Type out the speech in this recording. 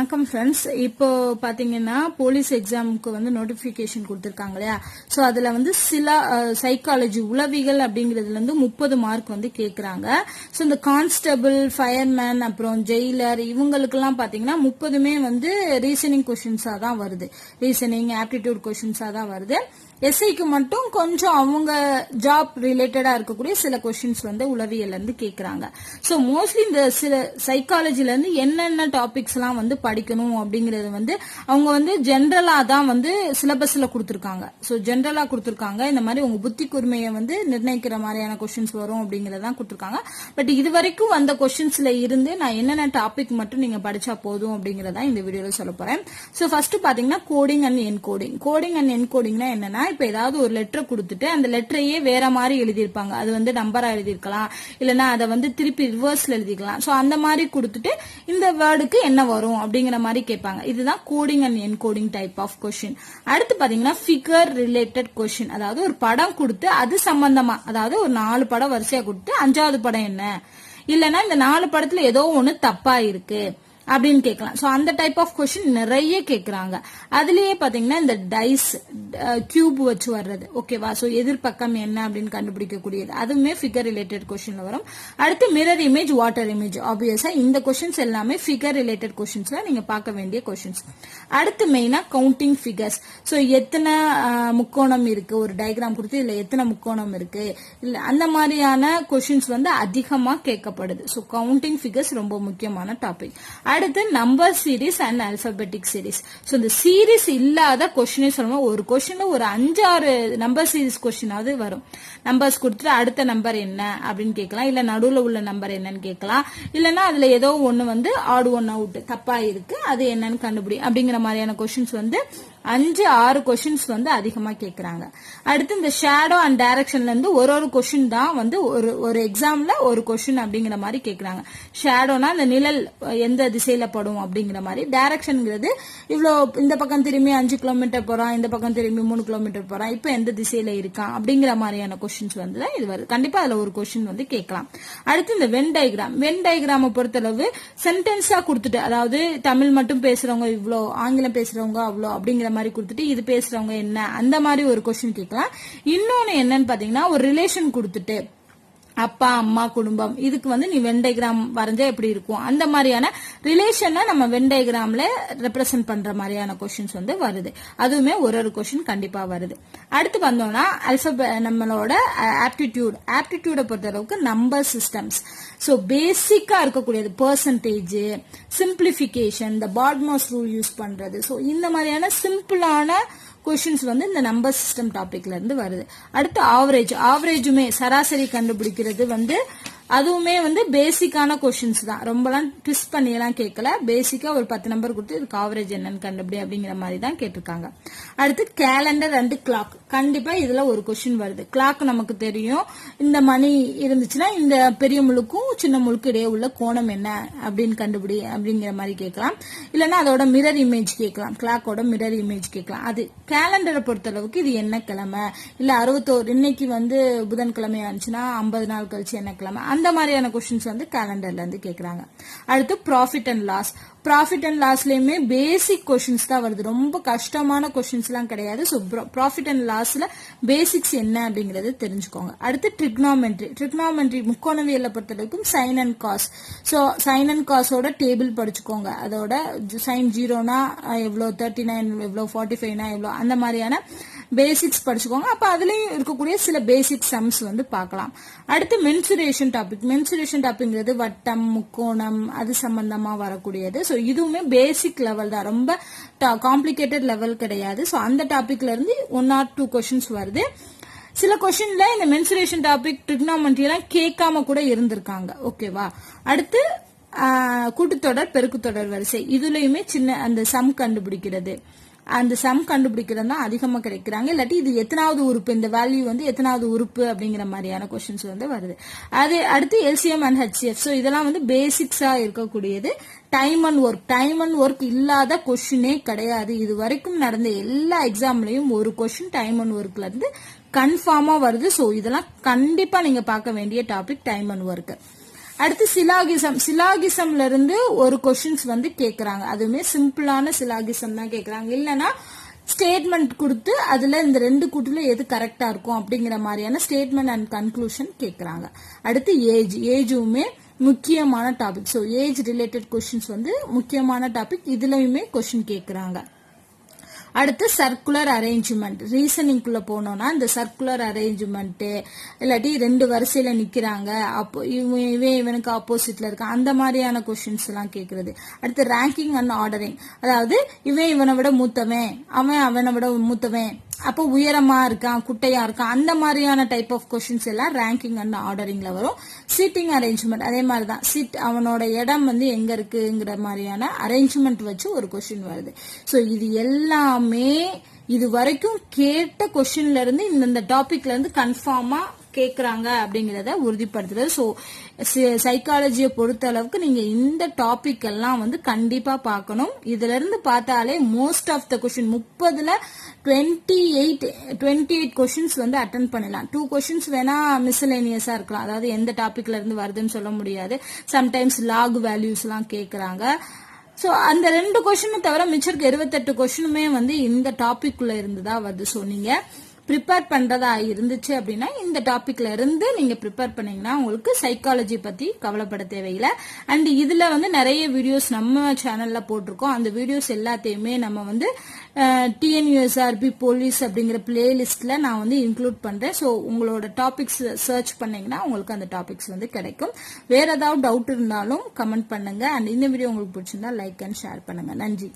வணக்கம் ஃப்ரெண்ட்ஸ். இப்போ பாத்தீங்கன்னா போலீஸ் எக்ஸாமுக்கு வந்து நோட்டிபிகேஷன் கொடுத்திருக்காங்க இல்லையா? சோ அதுல வந்து சில சைக்காலஜி உளவியல் அப்படிங்கறதுல இருந்து 30 மார்க் வந்து கேக்குறாங்க. சோ இந்த கான்ஸ்டபிள், ஃபயர்மேன், அப்புறம் ஜெயிலர் இவங்களுக்கு எல்லாம் பாத்தீங்கன்னா 30மே வந்து ரீசனிங் கொஸ்டின்ஸா தான் வருது. ரீசனிங், ஆப்டிடியூட் கொஸ்டின்ஸா தான் வருது. எஸ்ஐக்கு மட்டும் கொஞ்சம் அவங்க ஜாப் ரிலேட்டடா இருக்கக்கூடிய சில கொஸ்டின்ஸ் வந்து உளவியல்ல இருந்து கேக்குறாங்க. சோ மோஸ்ட்லி இந்த சில சைக்காலஜில இருந்து என்னென்ன டாபிக்ஸ் எல்லாம் வந்து படிக்கணும் அப்படிங்கறது வந்து அவங்க வந்து ஜென்ரலா தான் வந்து சிலபஸ்ல கொடுத்திருக்காங்க. சோ ஜென்ரலா கொடுத்திருக்காங்க. இந்த மாதிரி உங்க புத்தி கூர்மையை வந்து நிர்ணயிக்கிற மாதிரியான கொஸ்டின்ஸ் வரும் அப்படிங்கறதான் கொடுத்திருக்காங்க. பட் இது வரைக்கும் வந்த கொஸ்டின்ஸ்ல இருந்து நான் என்னென்ன டாபிக் மட்டும் நீங்க படிச்சா போதும் அப்படிங்கறதா இந்த வீடியோல சொல்ல போறேன். சோ ஃபர்ஸ்ட் பாத்தீங்கன்னா coding and encoding. Coding and என்கோடிங்னா என்னன்னா, இப்ப ஏதாவது ஒரு லெட்டர் கொடுத்துட்டு அந்த லெட்டரையே வேற மாதிரி எழுதியிருப்பாங்க. அது வந்து நம்பரா எழுதிருக்கலாம், இல்லனா அதை வந்து திருப்பி ரிவர்ஸ்ல எழுதிக்கலாம். சோ அந்த மாதிரி கொடுத்துட்டு இந்த வேர்டுக்கு என்ன வரும் அப்படிங்கிற மாதிரி கேட்பாங்க. இதுதான் coding and encoding type of question. அடுத்து பாத்தீங்கன்னா ஃபிகர் ரிலேட்டட் கொஸ்டின். அதாவது ஒரு படம் கொடுத்து அது சம்பந்தமா, அதாவது ஒரு 4 படம் வரிசையா கொடுத்து 5வது படம் என்ன, இல்லனா இந்த 4 படத்துல ஏதோ ஒண்ணு தப்பா இருக்கு அப்படின்னு கேட்கலாம். சோ அந்த டைப் ஆஃப் கொஸ்டின் நிறைய கேக்குறாங்க. அதுலயே பாத்தீங்கன்னா இந்த டைஸ் கியூப் வச்சு வர்றது, ஓகேவா? சோ எதிர்பக்கம் என்ன அப்படின்னு கண்டுபிடிக்கக்கூடியது, அதுவுமே ஃபிகர் ரிலேட்டட் கொஸ்டின்ல வரும். அடுத்து மிரர் இமேஜ், வாட்டர் இமேஜ். ஆப்வியஸா இந்த கொஸ்டின்ஸ் எல்லாமே ஃபிகர் ரிலேட்டட் கொஸ்டின்ஸ்ல நீங்க பார்க்க வேண்டிய கொஸ்டின்ஸ். அடுத்து மெயினா கவுண்டிங் ஃபிகர்ஸ். சோ எத்தனை முக்கோணம் இருக்கு, ஒரு டயக்ராம் கொடுத்து இதுல எத்தனை முக்கோணம் இருக்கு, இல்ல அந்த மாதிரியான கொஸ்டின்ஸ் வந்து அதிகமா கேட்கப்படுது. சோ கவுண்டிங் ஃபிகர்ஸ் ரொம்ப முக்கியமான டாபிக். அடுத்து number series and alphabetic series. So இந்த சீரிஸ் இல்லாத கொஸ்டினே சொல்லுவோம். ஒரு கொஸ்டின்ல ஒரு 5-6 நம்பர் சீரிஸ் கொஸ்டினாவது வரும். நம்பர்ஸ் கொடுத்துட்டு அடுத்த நம்பர் என்ன அப்படின்னு கேட்கலாம், இல்ல நடுவுல உள்ள நம்பர் என்னன்னு கேட்கலாம், இல்லன்னா அதுல ஏதோ ஒண்ணு வந்து ஆட் ஒன் அவுட் தப்பா இருக்கு, அது என்னன்னு கண்டுபிடி அப்படிங்கிற மாதிரியான கொஸ்டின்ஸ் வந்து 5-6 கொஸ்டின்ஸ் வந்து அதிகமா கேக்குறாங்க. அடுத்து இந்த ஷேடோ அண்ட் டைரக்ஷன்ல இருந்து ஒரு கொஸ்டின் தான் வந்து ஒரு எக்ஸாம்ல ஒரு கொஸ்டின் அப்படிங்கிற மாதிரி கேக்குறாங்க. ஷேடோனா இந்த நிழல் எந்த திசையில படும் அப்படிங்கிற மாதிரி. டைரக்ஷன்ங்கிறது இவ்வளோ இந்த பக்கம் திரும்பி 5 கிலோமீட்டர் போறான், இந்த பக்கம் திரும்பி 3 கிலோமீட்டர் போறான், இப்ப எந்த திசையில இருக்கான் அப்படிங்கிற மாதிரியான கொஸ்டின்ஸ் வந்து இது வருது. கண்டிப்பா அதுல ஒரு கொஸ்டின் வந்து கேட்கலாம். அடுத்து இந்த வென் டயக்ராம். வென் டயக்ராம பொறுத்தளவு சென்டென்ஸா கொடுத்துட்டு, அதாவது தமிழ் மட்டும் பேசுறவங்க இவ்வளோ, ஆங்கிலம் பேசுறவங்க அவ்வளோ அப்படிங்கிற மாதிரி கொடுத்துட்டு இது பேசுறவங்க என்ன, அந்த மாதிரி ஒரு கொஸ்டின் கேட்கலாம். இன்னொன்னு என்னன்னு பாத்தீங்கன்னா, ஒரு ரிலேஷன் கொடுத்துட்டு அப்பா, அம்மா, குடும்பம், இதுக்கு வந்து நீ வென் டயக்ராம் வரைஞ்சா எப்படி இருக்கும், அந்த மாதிரியான ரிலேஷனை நம்ம வென் டயக்ராம்ல ரெப்ரசென்ட் பண்ற மாதிரியான கொஸ்டின்ஸ் வந்து வருது. அதுவுமே ஒரு கொஸ்டின் கண்டிப்பா வருது. அடுத்து வந்தோம்னா நம்மளோட ஆப்டிடியூட பொறுத்த அளவுக்கு நம்பர் சிஸ்டம்ஸ். சோ பேசிக்கா இருக்கக்கூடியது பெர்சன்டேஜ், சிம்பிளிபிகேஷன், இந்த பாட்மாஸ் ரூல் யூஸ் பண்றது. சோ இந்த மாதிரியான சிம்பிளான கொஸ்டின்ஸ் வந்து இந்த நம்பர் சிஸ்டம் டாபிக்ல இருந்து வருது. அடுத்து ஆவரேஜுமே சராசரி கண்டுபிடிக்கிறது வந்து அதுவுமே வந்து பேசிக்கான கொஸ்டின்ஸ் தான். ரொம்பலாம் ட்விஸ்ட் பண்ணி எல்லாம் கேட்கல. பேசிக்கா ஒரு 10 நம்பர் கொடுத்து இதுக்கு ஆவரேஜ் என்னன்னு கண்டுபிடி அப்படிங்கிற மாதிரி தான் கேட்டிருக்காங்க. அடுத்து கேலண்டர் அண்ட் கிளாக். கண்டிப்பா இதுல ஒரு கொஸ்டின் வருது. கிளாக் நமக்கு தெரியும், இந்த மணி இருந்துச்சுன்னா இந்த பெரிய முழுக்கும் சின்ன முழுக்கும் இடையே உள்ள கோணம் என்ன அப்படின்னு கண்டுபிடி அப்படிங்கிற மாதிரி கேட்கலாம். இல்லைன்னா அதோட மிரர் இமேஜ் கேட்கலாம், கிளாக்கோட மிரர் இமேஜ் கேட்கலாம். அது கேலண்டரை பொறுத்த அளவுக்கு இது என்ன கிழமை, இல்ல 61 இன்னைக்கு வந்து புதன்கிழமையா இருந்துச்சுன்னா 50 நாள் கழிச்சு என்ன கிழமை, அந்த மாதிரியான கொஸ்டின்ஸ் வந்து கேலண்டர்ல இருந்து கேக்குறாங்க. அடுத்து profit and loss. Profit and லாஸ்லயுமே பேசிக் கொஸ்டின்ஸ் தான் வருது. ரொம்ப கஷ்டமான கொஸ்டின்ஸ் எல்லாம் கிடையாது. சோ ப்ராஃபிட் அண்ட் லாஸ்ல பேசிக்ஸ் என்ன அப்படிங்கறது தெரிஞ்சுக்கோங்க. அடுத்து ட்ரிக்னாமெட்ரி முக்கோணவியலை பொறுத்த வரைக்கும் sine and cos. So sine and காஸோட டேபிள் படிச்சுக்கோங்க. அதோட சைன் 0னா எவ்வளோ, 39 எவ்வளோ, 45னா எவ்வளோ, அந்த மாதிரியான பேசிக்ஸ் படிச்சுக்கோங்க. அப்ப அதுலயும் இருக்கக்கூடிய சில பேசிக் சம்ஸ் வந்து பார்க்கலாம். அடுத்து மென்சுரேஷன் டாபிக்ங்கிறது வட்டம், முக்கோணம், அது சம்பந்தமா வரக்கூடியது. சோ இதுவுமே பேசிக் லெவல் தான், ரொம்ப காம்ப்ளிகேட்டட் லெவல் கிடையாது. சோ அந்த டாபிக்ல இருந்து 1 or 2 கொஸ்டின்ஸ் வருது. சில கொஸ்டின்ல இந்த மென்சுரேஷன் டாபிக், ட்ரிக்னாமெட்ரி எல்லாம் கேட்காம கூட இருந்திருக்காங்க, ஓகேவா? அடுத்து கூட்டுத்தொடர், பெருக்குத்தொடர் வரிசை. இதுலயுமே சின்ன அந்த சம் கண்டுபிடிக்கிறது, அந்த சம் கண்டுபிடிக்கிறது தான் அதிகமா கிடைக்கிறாங்க. இல்லாட்டி இது எத்தனாவது உறுப்பு, இந்த வேல்யூ வந்து எத்தனாவது உறுப்பு அப்படிங்கிற மாதிரியான கொஸ்டின்ஸ் வந்து வருது. அது அடுத்து எல்சிஎம் அண்ட் ஹெச்சிஎஃப். சோ இதெல்லாம் வந்து பேசிக்ஸா இருக்கக்கூடியது. டைம் அண்ட் ஒர்க் இல்லாத கொஸ்டினே கிடையாது. இது வரைக்கும் நடந்த எல்லா எக்ஸாம்லயும் ஒரு கொஸ்டின் டைம் அண்ட் ஒர்க்ல இருந்து கன்ஃபார்மா வருது. சோ இதெல்லாம் கண்டிப்பா நீங்க பார்க்க வேண்டிய டாபிக் டைம் அண்ட் ஒர்க். அடுத்து சிலாகிசம்ல இருந்து ஒரு கொஸ்டின்ஸ் வந்து கேக்குறாங்க. அதுவுமே சிம்பிளான சிலாகிசம் தான் கேக்குறாங்க. இல்லனா ஸ்டேட்மெண்ட் கொடுத்து அதுல இந்த 2 கூட்டுல எது கரெக்டா இருக்கும் அப்படிங்கிற மாதிரியான ஸ்டேட்மெண்ட் அண்ட் கன்க்ளூஷன் கேக்குறாங்க. அடுத்து ஏஜுமே முக்கியமான topic. So age related questions வந்து முக்கியமான டாபிக். இதுலயுமே கொஸ்டின் கேக்குறாங்க. அடுத்து சர்க்குலர் அரேஞ்ச்மெண்ட். ரீசனிங்குள்ள போனோம்னா இந்த சர்க்குலர் அரேஞ்ச்மெண்ட் இல்லாட்டி 2 வரிசையில நிக்கிறாங்க, அப்போ இவனுக்கு ஆப்போசிட்ல இருக்க அந்த மாதிரியான கொஸ்டின்ஸ் எல்லாம் கேக்குறது. அடுத்து ரேங்கிங் அண்ட் ஆர்டரிங். அதாவது இவனை விட மூத்தவன், அவனை விட மூத்தவன், அப்போ உயரமா இருக்கான் குட்டையா இருக்கான், அந்த மாதிரியான டைப் ஆஃப் கொஸ்டின்ஸ் எல்லாம் ரேங்கிங் அண்ட் ஆர்டரிங்ல வரும். சீட்டிங் அரேஞ்ச்மெண்ட் அதே மாதிரிதான். சீட் அவனோட இடம் வந்து எங்க இருக்குங்கிற மாதிரியான அரேஞ்ச்மெண்ட் வச்சு ஒரு கொஸ்டின் வருது. சோ இது எல்லாமே இது வரைக்கும் கேட்ட கொஸ்டின்ல இருந்து இந்த டாபிக்ல இருந்து கன்ஃபார்மா கேக்குறாங்க அப்படிங்கறத உறுதிப்படுத்துறது. சோ சைக்காலஜியை பொறுத்த அளவுக்கு நீங்க இந்த டாபிக் எல்லாம் வந்து கண்டிப்பா பார்க்கணும். இதுல இருந்து பார்த்தாலே மோஸ்ட் ஆஃப் த கொஸ்டின் 30ல 28 கொஸ்டின்ஸ் வந்து அட்டென்ட் பண்ணலாம். 2 கொஸ்டின்ஸ் வேணா மிஸ்சலேனியஸா இருக்கலாம், அதாவது எந்த டாபிக்ல இருந்து வருதுன்னு சொல்ல முடியாது. சம்டைம்ஸ் லாக் வேல்யூஸ் எல்லாம் கேக்குறாங்க. சோ அந்த 2 கொஸ்டின் தவிர மிச்சருக்கு 28 கொஸ்டினுமே வந்து இந்த டாபிக் குள்ள இருந்துதான் வருது. சோ நீங்க ப்ரிப்பேர் பண்றதா இருந்துச்சு அப்படின்னா இந்த டாபிக்ல இருந்து நீங்க ப்ரிப்பேர் பண்ணீங்கன்னா உங்களுக்கு சைக்காலஜி பத்தி கவலைப்பட தேவையில்லை. அண்ட் இதுல வந்து நிறைய வீடியோஸ் நம்ம சேனல்ல போட்டிருக்கோம். அந்த வீடியோஸ் எல்லாத்தையுமே நம்ம வந்து டிஎன்யூஎஸ்ஆர்பி போலீஸ் அப்படிங்கிற பிளேலிஸ்ட்ல நான் வந்து இன்க்ளூட் பண்றேன். ஸோ உங்களோட டாபிக்ஸ் சர்ச் பண்ணீங்கன்னா உங்களுக்கு அந்த டாபிக்ஸ் வந்து கிடைக்கும். வேற ஏதாவது டவுட் இருந்தாலும் கமெண்ட் பண்ணுங்க. அண்ட் இந்த வீடியோ உங்களுக்கு பிடிச்சிருந்தா லைக் அண்ட் ஷேர் பண்ணுங்க. நன்றி.